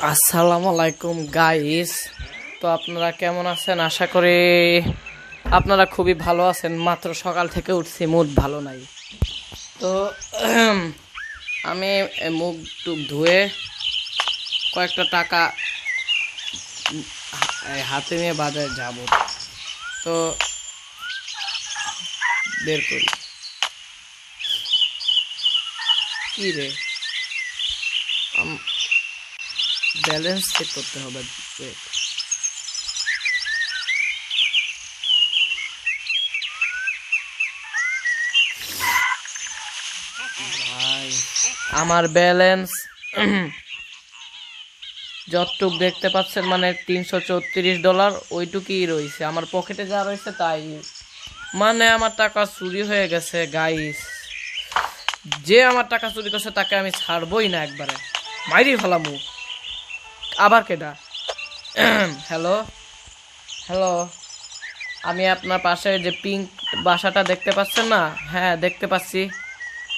আসসালামু আলাইকুম গাইস। তো আপনারা কেমন আছেন? আশা করি আপনারা খুবই ভালো আছেন। মাত্র সকাল থেকে উঠছি, মুড ভালো নাই। তো আমি মুখ টুক ধুয়ে কয়েকটা টাকা হাতে নিয়ে বাজারে যাব। তো বের করি। কি রে, ব্যালেন্স চেক করতে হবে। ভাই, আমার ব্যালেন্স যতটুক দেখতে পাচ্ছেন মানে $334 ওইটুকুই রয়েছে। আমার পকেটে যা রয়েছে তাই, মানে আমার টাকা চুরি হয়ে গেছে গাইস। যে আমার টাকা চুরি করছে তাকে আমি ছাড়বই না, একবারে মাইরি ফেলামু। আবার কেডা? হ্যালো হ্যালো, আমি আপনার পাশে যে পিঙ্ক বাসাটা দেখতে পাচ্ছেন না? হ্যাঁ দেখতে পাচ্ছি,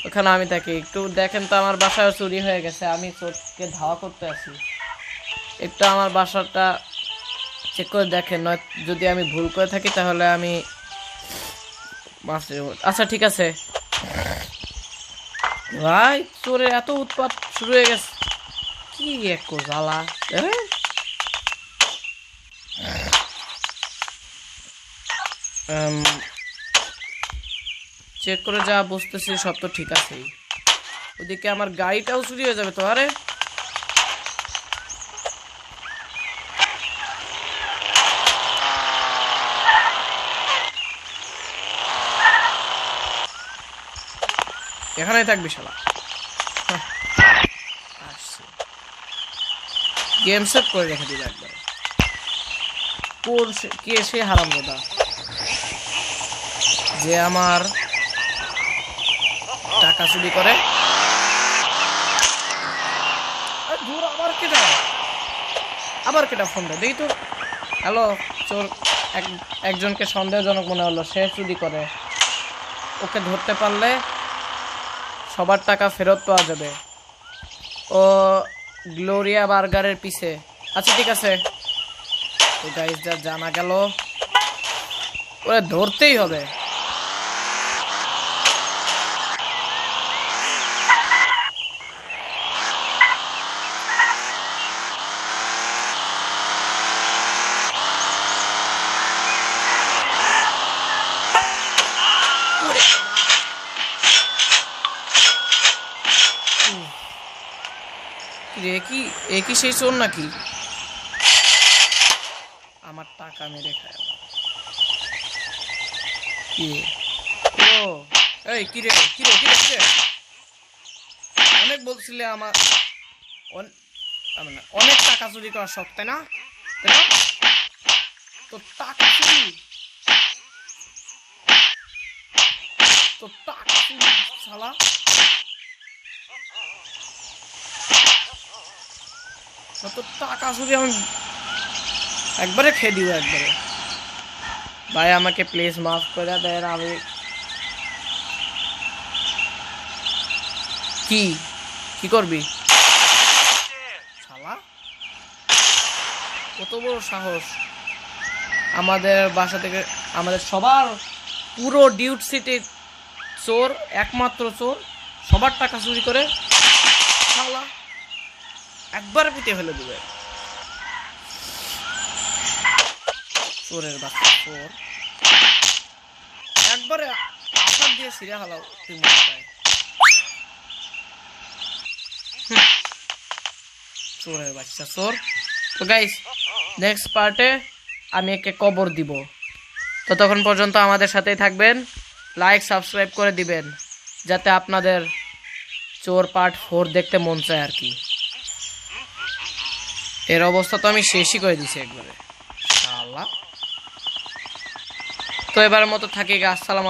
ওখানে আমি থাকি। একটু দেখেন তো, আমার বাসায় চুরি হয়ে গেছে, আমি চোরকে ধাওয়া করতে আছি। একটু আমার বাসাটা চেক করে দেখেন, নয় যদি আমি ভুল করে থাকি তাহলে আমি মাফ চাইব। আচ্ছা ঠিক আছে ভাই, চোরের এত উৎপাত শুরু হয়ে গেছে, কি এক জ্বালা। চেক করে যা বুঝতেছি সব তো ঠিক আছেই। ওদিকে আমার গাড়িটাও চুরি হয়ে যাবে তো। আরে এখানেই থাকবি শালা। আসছে, গেম সেট করে রেখে দিল একবার। কোন কে সে হারামজাদা যে আমার টাকা চুরি করে? আবার কেটা ফোন দেয় দেখি তো। হ্যালো, চোর একজনকে সন্দেহজনক মনে হলো, সে চুরি করে। ওকে ধরতে পারলে সবার টাকা ফেরত পাওয়া যাবে। ও গ্লোরিয়া বার্গারের পিছে। আচ্ছা ঠিক আছে, তো গাইস যা জানা গেল, ওরে ধরতেই হবে। একই সেই চোর নাকি? আমার টাকা মেরে খায় আবার। কি ও, এই কিরে কিরে কিরে কিরে, অনেক বলছিলে আমার অনেক টাকা চুরি করার শখ, তাই না? তো টাকা চুরি, তো টাকা চুরি শালা, তো টাকা চুরি আমি একবারে খেয়ে দিব একবারে। ভাই আমাকে প্লিজ মাফ করে দেন। আমি কি কি করবি শালা? কত বড় সাহস আমাদের বাসা থেকে, আমাদের সবার পুরো ডিউট সিটির চোর, একমাত্র চোর, সবার টাকা চুরি করে শালা একবারে পিটে ফেলে দিবে। চোরের বাচ্চা চোর, একবারে আসার দিয়ে সিরিয়া হালাও তুই মনে। চোরের বাচ্চা চোর। তো গাইস, নেক্সট পার্টে আমি একে কবর দিব। ততক্ষণ পর্যন্ত আমাদের সাথেই থাকবেন, লাইক সাবস্ক্রাইব করে দিবেন, যাতে আপনাদের চোর পার্ট 4 দেখতে মন চায় আর কি। এর অবস্থা তো আমি শেষই করে দিছি একবারে শালা। তো এবারের মতো থাকি, আসসালামু আলাইকুম।